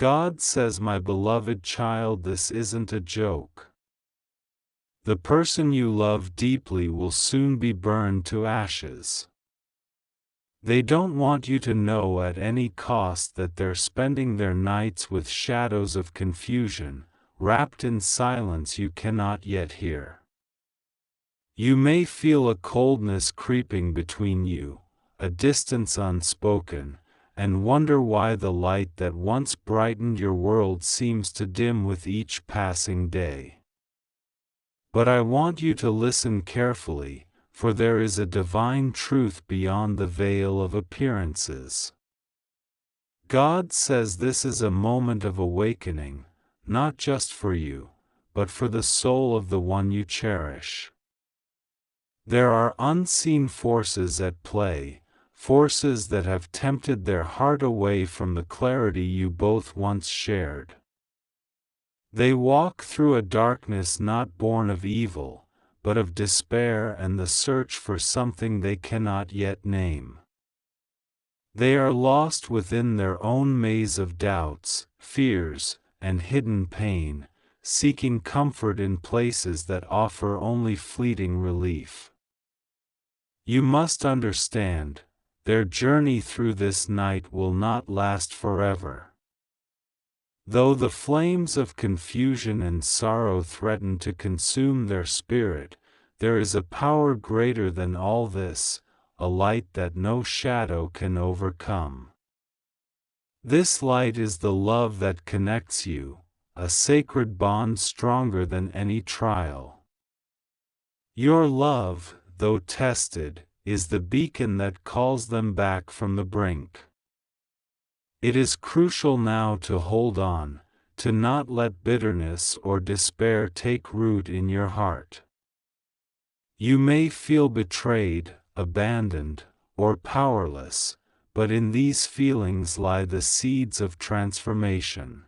God says, my beloved child, this isn't a joke. The person you love deeply will soon be burned to ashes. They don't want you to know at any cost that they're spending their nights with shadows of confusion, wrapped in silence you cannot yet hear. You may feel a coldness creeping between you, a distance unspoken, and wonder why the light that once brightened your world seems to dim with each passing day. But I want you to listen carefully, for there is a divine truth beyond the veil of appearances. God says this is a moment of awakening, not just for you, but for the soul of the one you cherish. There are unseen forces at play, forces that have tempted their heart away from the clarity you both once shared. They walk through a darkness not born of evil, but of despair and the search for something they cannot yet name. They are lost within their own maze of doubts, fears, and hidden pain, seeking comfort in places that offer only fleeting relief. You must understand, their journey through this night will not last forever. Though the flames of confusion and sorrow threaten to consume their spirit, there is a power greater than all this, a light that no shadow can overcome. This light is the love that connects you, a sacred bond stronger than any trial. Your love, though tested, is the beacon that calls them back from the brink. It is crucial now to hold on, to not let bitterness or despair take root in your heart. You may feel betrayed, abandoned, or powerless, but in these feelings lie the seeds of transformation.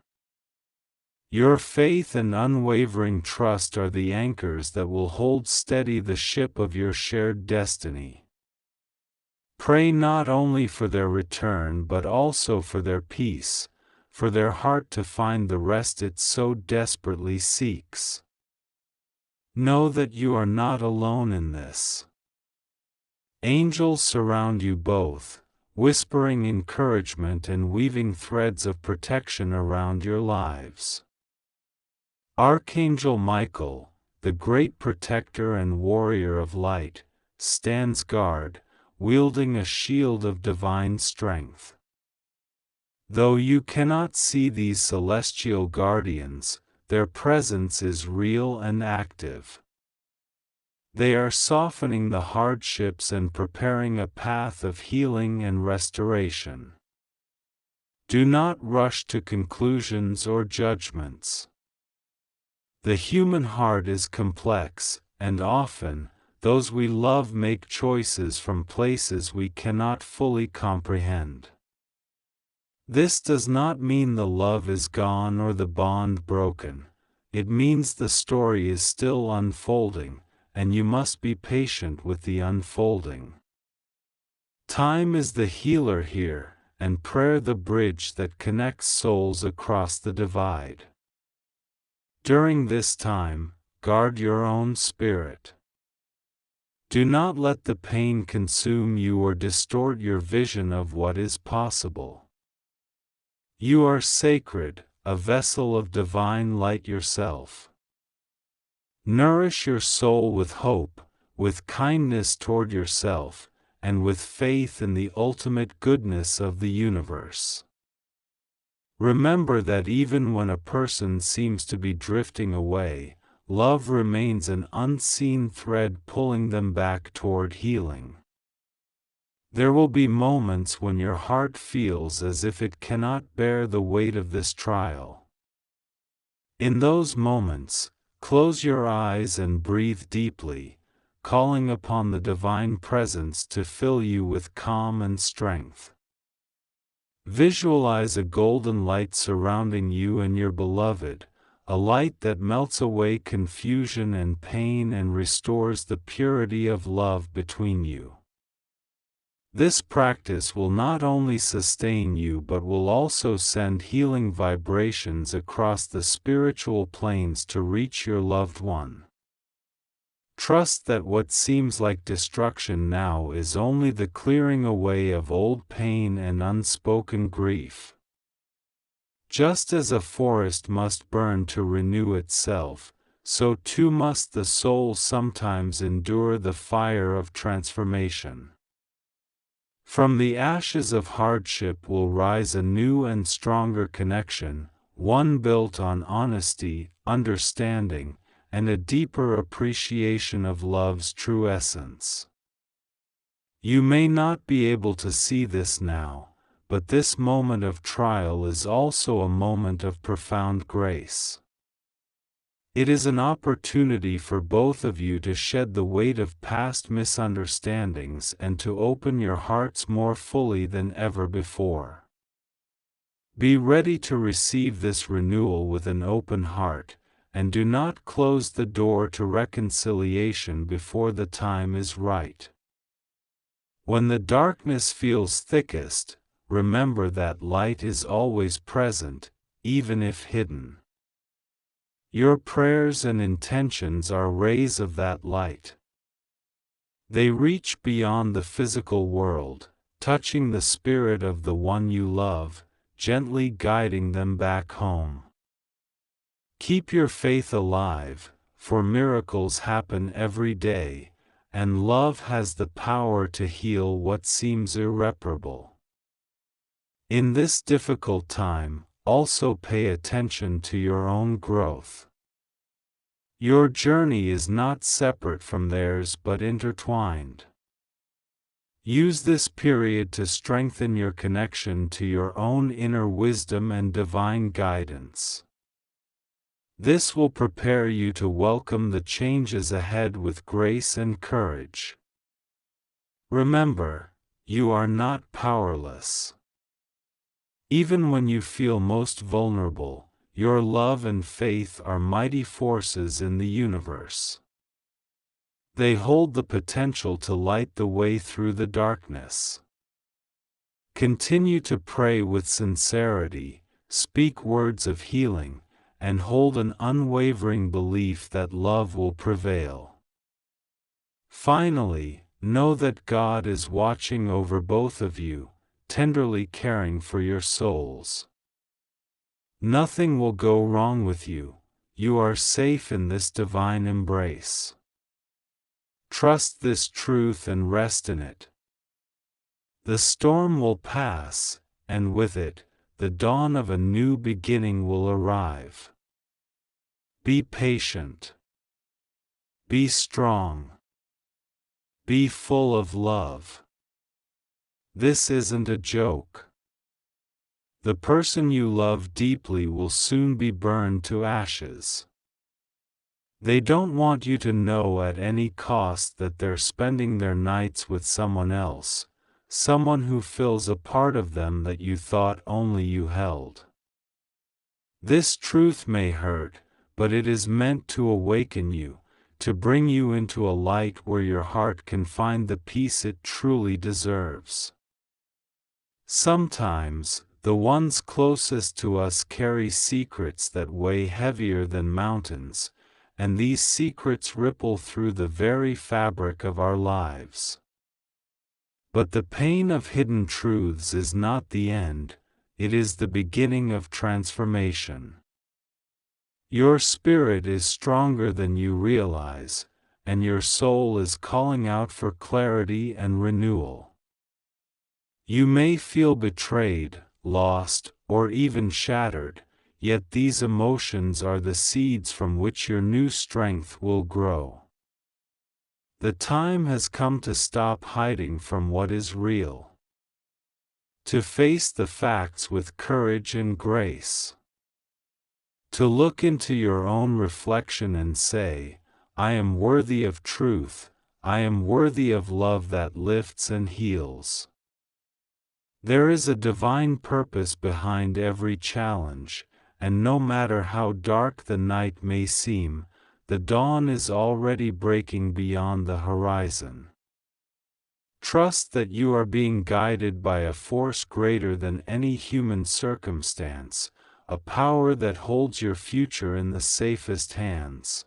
Your faith and unwavering trust are the anchors that will hold steady the ship of your shared destiny. Pray not only for their return but also for their peace, for their heart to find the rest it so desperately seeks. Know that you are not alone in this. Angels surround you both, whispering encouragement and weaving threads of protection around your lives. Archangel Michael, the great protector and warrior of light, stands guard, wielding a shield of divine strength. Though you cannot see these celestial guardians, their presence is real and active. They are softening the hardships and preparing a path of healing and restoration. Do not rush to conclusions or judgments. The human heart is complex, and often, those we love make choices from places we cannot fully comprehend. This does not mean the love is gone or the bond broken. It means the story is still unfolding, and you must be patient with the unfolding. Time is the healer here, and prayer the bridge that connects souls across the divide. During this time, guard your own spirit. Do not let the pain consume you or distort your vision of what is possible. You are sacred, a vessel of divine light yourself. Nourish your soul with hope, with kindness toward yourself, and with faith in the ultimate goodness of the universe. Remember that even when a person seems to be drifting away, love remains an unseen thread pulling them back toward healing. There will be moments when your heart feels as if it cannot bear the weight of this trial. In those moments, close your eyes and breathe deeply, calling upon the divine presence to fill you with calm and strength. Visualize a golden light surrounding you and your beloved, a light that melts away confusion and pain and restores the purity of love between you. This practice will not only sustain you but will also send healing vibrations across the spiritual planes to reach your loved one. Trust that what seems like destruction now is only the clearing away of old pain and unspoken grief. Just as a forest must burn to renew itself, so too must the soul sometimes endure the fire of transformation. From the ashes of hardship will rise a new and stronger connection, one built on honesty, understanding, and a deeper appreciation of love's true essence. You may not be able to see this now, but this moment of trial is also a moment of profound grace. It is an opportunity for both of you to shed the weight of past misunderstandings and to open your hearts more fully than ever before. Be ready to receive this renewal with an open heart, and do not close the door to reconciliation before the time is right. When the darkness feels thickest, remember that light is always present, even if hidden. Your prayers and intentions are rays of that light. They reach beyond the physical world, touching the spirit of the one you love, gently guiding them back home. Keep your faith alive, for miracles happen every day, and love has the power to heal what seems irreparable. In this difficult time, also pay attention to your own growth. Your journey is not separate from theirs but intertwined. Use this period to strengthen your connection to your own inner wisdom and divine guidance. This will prepare you to welcome the changes ahead with grace and courage. Remember, you are not powerless. Even when you feel most vulnerable, your love and faith are mighty forces in the universe. They hold the potential to light the way through the darkness. Continue to pray with sincerity, speak words of healing, and hold an unwavering belief that love will prevail. Finally, know that God is watching over both of you, tenderly caring for your souls. Nothing will go wrong with you. You are safe in this divine embrace. Trust this truth and rest in it. The storm will pass, and with it, the dawn of a new beginning will arrive. Be patient. Be strong. Be full of love. This isn't a joke. The person you love deeply will soon be burned to ashes. They don't want you to know at any cost that they're spending their nights with someone else, someone who fills a part of them that you thought only you held. This truth may hurt, but it is meant to awaken you, to bring you into a light where your heart can find the peace it truly deserves. Sometimes, the ones closest to us carry secrets that weigh heavier than mountains, and these secrets ripple through the very fabric of our lives. But the pain of hidden truths is not the end, it is the beginning of transformation. Your spirit is stronger than you realize, and your soul is calling out for clarity and renewal. You may feel betrayed, lost, or even shattered, yet these emotions are the seeds from which your new strength will grow. The time has come to stop hiding from what is real. To face the facts with courage and grace. To look into your own reflection and say, I am worthy of truth, I am worthy of love that lifts and heals. There is a divine purpose behind every challenge, and no matter how dark the night may seem, the dawn is already breaking beyond the horizon. Trust that you are being guided by a force greater than any human circumstance, a power that holds your future in the safest hands.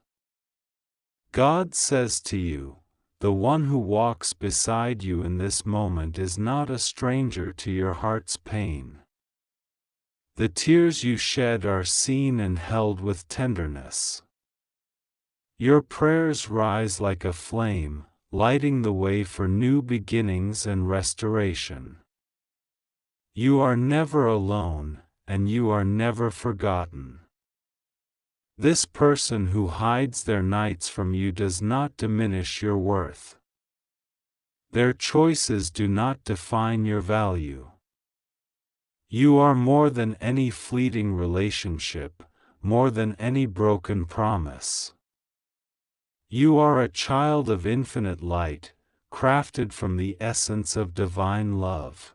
God says to you, the one who walks beside you in this moment is not a stranger to your heart's pain. The tears you shed are seen and held with tenderness. Your prayers rise like a flame, lighting the way for new beginnings and restoration. You are never alone, and you are never forgotten. This person who hides their nights from you does not diminish your worth. Their choices do not define your value. You are more than any fleeting relationship, more than any broken promise. You are a child of infinite light, crafted from the essence of divine love.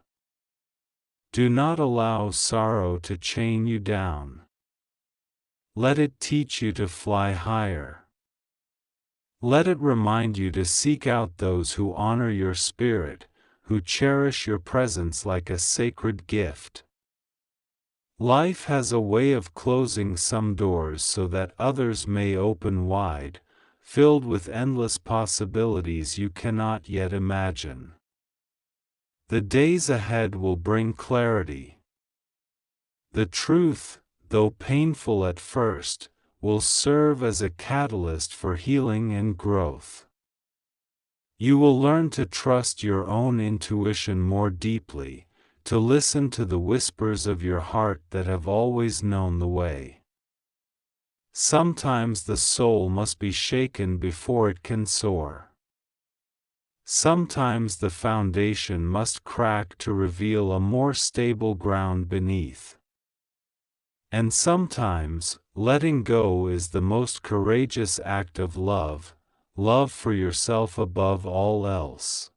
Do not allow sorrow to chain you down. Let it teach you to fly higher. Let it remind you to seek out those who honor your spirit, who cherish your presence like a sacred gift. Life has a way of closing some doors so that others may open wide, filled with endless possibilities you cannot yet imagine. The days ahead will bring clarity. The truth, though painful at first, will serve as a catalyst for healing and growth. You will learn to trust your own intuition more deeply, to listen to the whispers of your heart that have always known the way. Sometimes the soul must be shaken before it can soar. Sometimes the foundation must crack to reveal a more stable ground beneath. And sometimes, letting go is the most courageous act of love, love for yourself above all else.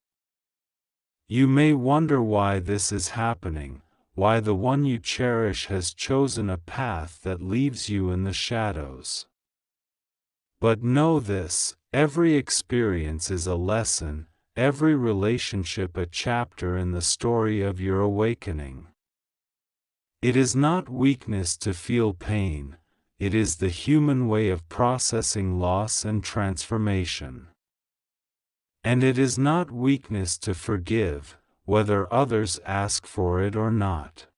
You may wonder why this is happening, why the one you cherish has chosen a path that leaves you in the shadows. But know this, every experience is a lesson, every relationship a chapter in the story of your awakening. It is not weakness to feel pain, it is the human way of processing loss and transformation. And it is not weakness to forgive, whether others ask for it or not.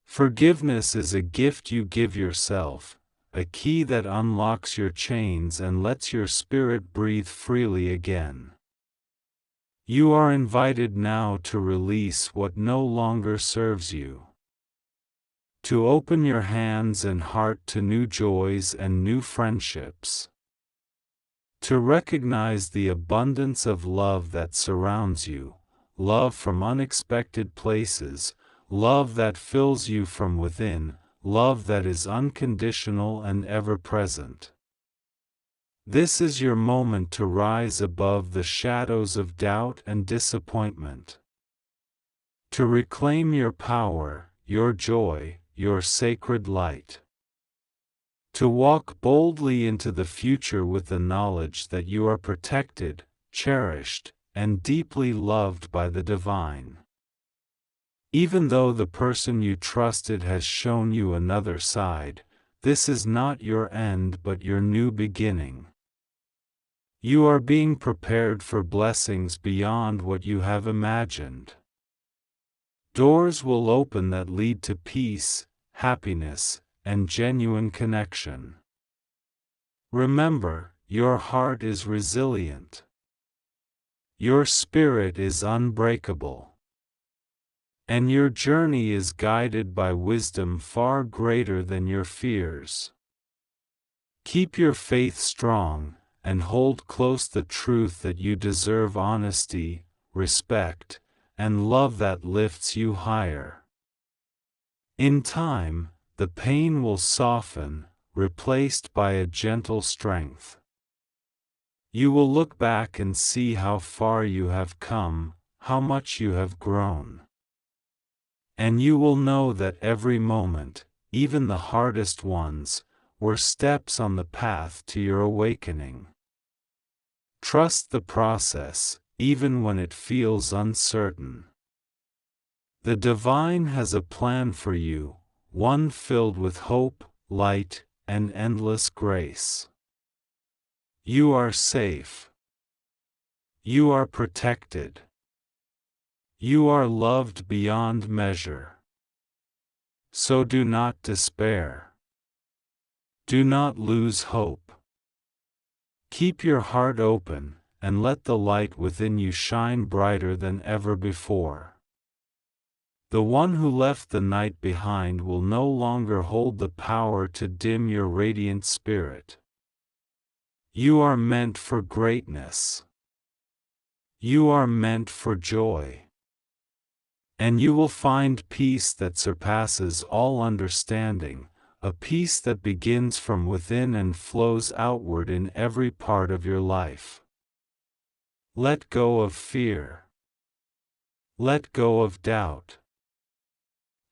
Forgiveness is a gift you give yourself, a key that unlocks your chains and lets your spirit breathe freely again. You are invited now to release what no longer serves you. To open your hands and heart to new joys and new friendships. To recognize the abundance of love that surrounds you, love from unexpected places, love that fills you from within, love that is unconditional and ever-present. This is your moment to rise above the shadows of doubt and disappointment. To reclaim your power, your joy, your sacred light. To walk boldly into the future with the knowledge that you are protected, cherished, and deeply loved by the divine. Even though the person you trusted has shown you another side, this is not your end but your new beginning. You are being prepared for blessings beyond what you have imagined. Doors will open that lead to peace, happiness, and genuine connection. Remember, your heart is resilient. Your spirit is unbreakable. And your journey is guided by wisdom far greater than your fears. Keep your faith strong, and hold close the truth that you deserve honesty, respect, and love that lifts you higher. In time, the pain will soften, replaced by a gentle strength. You will look back and see how far you have come, how much you have grown. And you will know that every moment, even the hardest ones, were steps on the path to your awakening. Trust the process, even when it feels uncertain. The divine has a plan for you, one filled with hope, light, and endless grace. You are safe. You are protected. You are loved beyond measure. So do not despair. Do not lose hope. Keep your heart open, and let the light within you shine brighter than ever before. The one who left the night behind will no longer hold the power to dim your radiant spirit. You are meant for greatness. You are meant for joy. And you will find peace that surpasses all understanding, a peace that begins from within and flows outward in every part of your life. Let go of fear. Let go of doubt.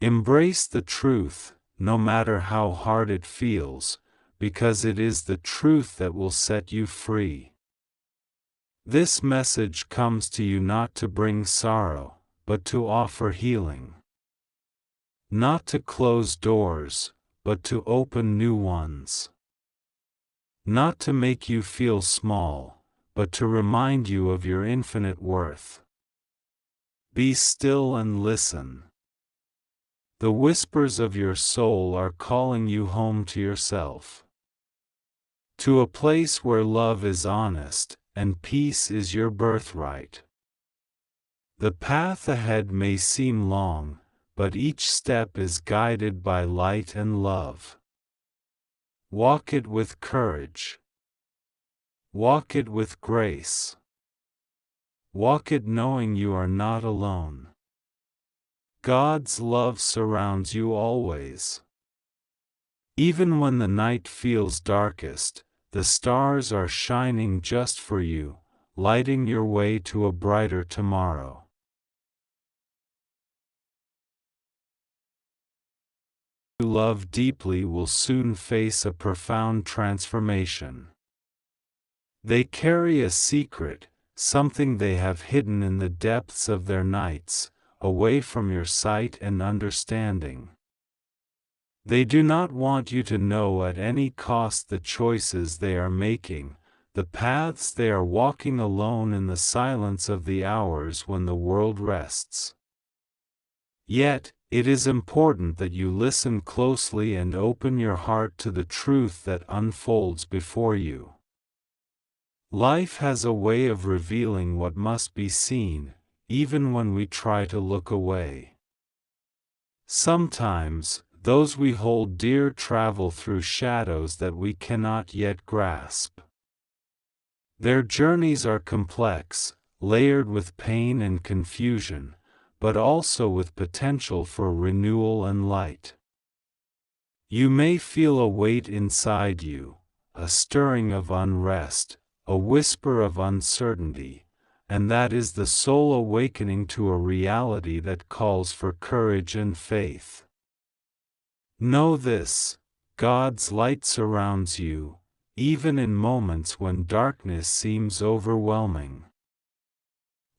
Embrace the truth, no matter how hard it feels, because it is the truth that will set you free. This message comes to you not to bring sorrow, but to offer healing. Not to close doors, but to open new ones. Not to make you feel small, but to remind you of your infinite worth. Be still and listen. The whispers of your soul are calling you home to yourself. To a place where love is honest, and peace is your birthright. The path ahead may seem long, but each step is guided by light and love. Walk it with courage. Walk it with grace. Walk it knowing you are not alone. God's love surrounds you always. Even when the night feels darkest, the stars are shining just for you, lighting your way to a brighter tomorrow. Who love deeply will soon face a profound transformation. They carry a secret, something they have hidden in the depths of their nights, away from your sight and understanding. They do not want you to know at any cost the choices they are making, the paths they are walking alone in the silence of the hours when the world rests. Yet, it is important that you listen closely and open your heart to the truth that unfolds before you. Life has a way of revealing what must be seen, even when we try to look away. Sometimes, those we hold dear travel through shadows that we cannot yet grasp. Their journeys are complex, layered with pain and confusion, but also with potential for renewal and light. You may feel a weight inside you, a stirring of unrest, a whisper of uncertainty, and that is the soul awakening to a reality that calls for courage and faith. Know this: God's light surrounds you, even in moments when darkness seems overwhelming.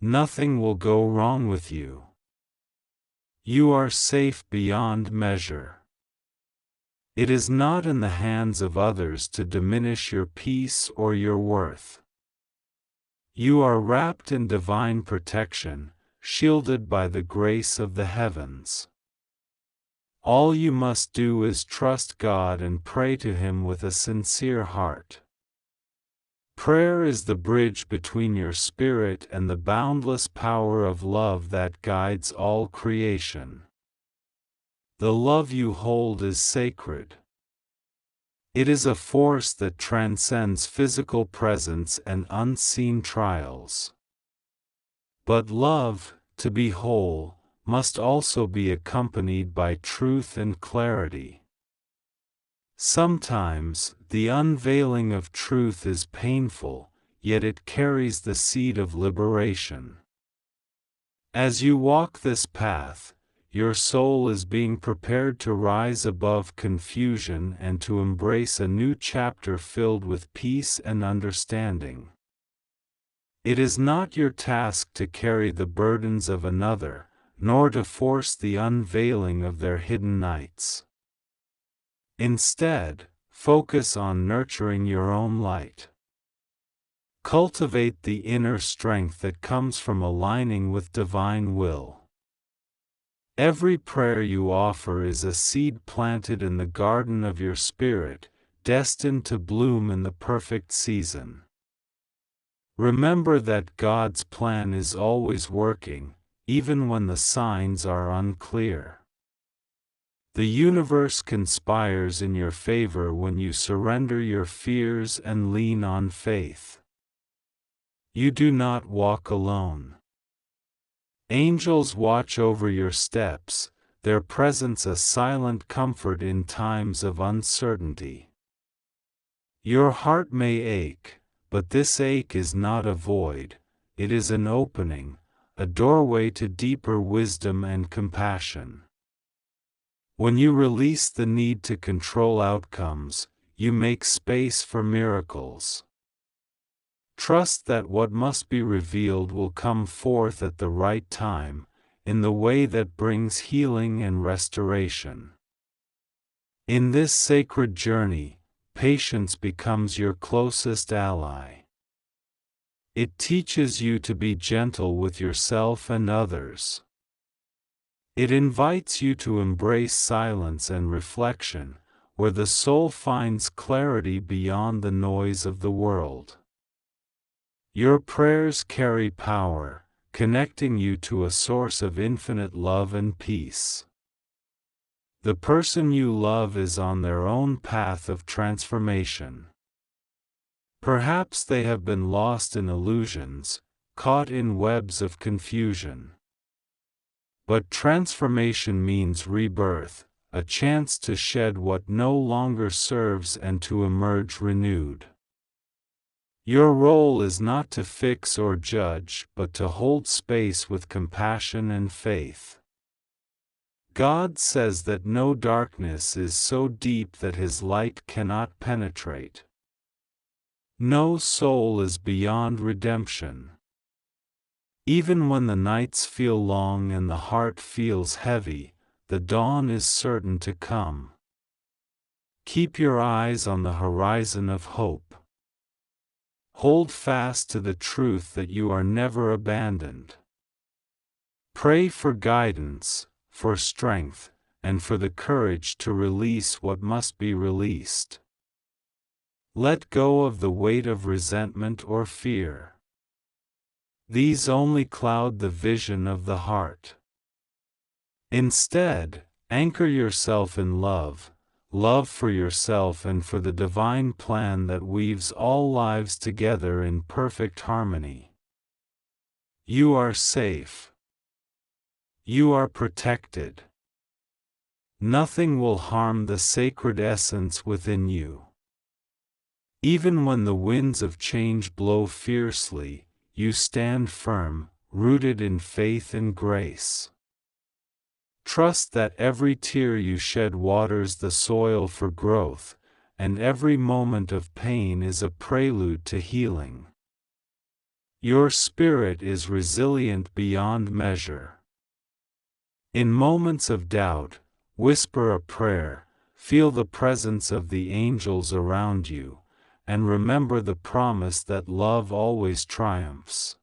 Nothing will go wrong with you. You are safe beyond measure. It is not in the hands of others to diminish your peace or your worth. You are wrapped in divine protection, shielded by the grace of the heavens. All you must do is trust God and pray to Him with a sincere heart. Prayer is the bridge between your spirit and the boundless power of love that guides all creation. The love you hold is sacred. It is a force that transcends physical presence and unseen trials. But love, to be whole, must also be accompanied by truth and clarity. Sometimes, the unveiling of truth is painful, yet it carries the seed of liberation. As you walk this path, your soul is being prepared to rise above confusion and to embrace a new chapter filled with peace and understanding. It is not your task to carry the burdens of another, nor to force the unveiling of their hidden nights. Instead, focus on nurturing your own light. Cultivate the inner strength that comes from aligning with divine will. Every prayer you offer is a seed planted in the garden of your spirit, destined to bloom in the perfect season. Remember that God's plan is always working, even when the signs are unclear. The universe conspires in your favor when you surrender your fears and lean on faith. You do not walk alone. Angels watch over your steps, their presence a silent comfort in times of uncertainty. Your heart may ache, but this ache is not a void, it is an opening, a doorway to deeper wisdom and compassion. When you release the need to control outcomes, you make space for miracles. Trust that what must be revealed will come forth at the right time, in the way that brings healing and restoration. In this sacred journey, patience becomes your closest ally. It teaches you to be gentle with yourself and others. It invites you to embrace silence and reflection, where the soul finds clarity beyond the noise of the world. Your prayers carry power, connecting you to a source of infinite love and peace. The person you love is on their own path of transformation. Perhaps they have been lost in illusions, caught in webs of confusion. But transformation means rebirth, a chance to shed what no longer serves and to emerge renewed. Your role is not to fix or judge, but to hold space with compassion and faith. God says that no darkness is so deep that His light cannot penetrate. No soul is beyond redemption. Even when the nights feel long and the heart feels heavy, the dawn is certain to come. Keep your eyes on the horizon of hope. Hold fast to the truth that you are never abandoned. Pray for guidance, for strength, and for the courage to release what must be released. Let go of the weight of resentment or fear. These only cloud the vision of the heart. Instead, anchor yourself in love, love for yourself and for the divine plan that weaves all lives together in perfect harmony. You are safe. You are protected. Nothing will harm the sacred essence within you. Even when the winds of change blow fiercely, you stand firm, rooted in faith and grace. Trust that every tear you shed waters the soil for growth, and every moment of pain is a prelude to healing. Your spirit is resilient beyond measure. In moments of doubt, whisper a prayer, feel the presence of the angels around you, and remember the promise that love always triumphs.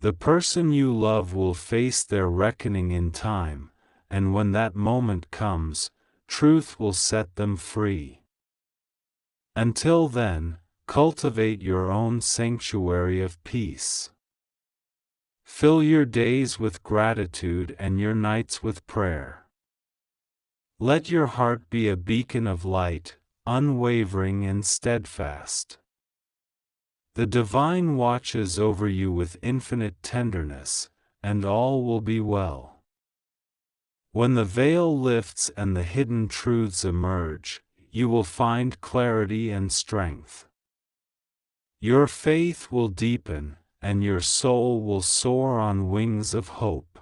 The person you love will face their reckoning in time, and when that moment comes, truth will set them free. Until then, cultivate your own sanctuary of peace. Fill your days with gratitude and your nights with prayer. Let your heart be a beacon of light, unwavering and steadfast. The divine watches over you with infinite tenderness, and all will be well. When the veil lifts and the hidden truths emerge, you will find clarity and strength. Your faith will deepen, and your soul will soar on wings of hope.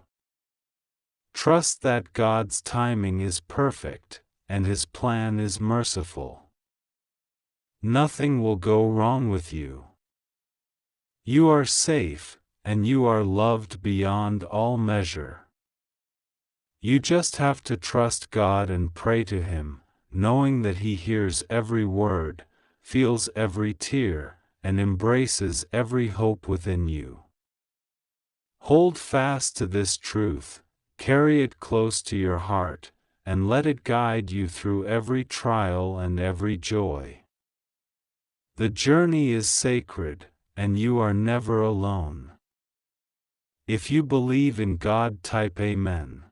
Trust that God's timing is perfect, and His plan is merciful. Nothing will go wrong with you. You are safe, and you are loved beyond all measure. You just have to trust God and pray to Him, knowing that He hears every word, feels every tear, and embraces every hope within you. Hold fast to this truth, carry it close to your heart, and let it guide you through every trial and every joy. The journey is sacred, and you are never alone. If you believe in God, type Amen.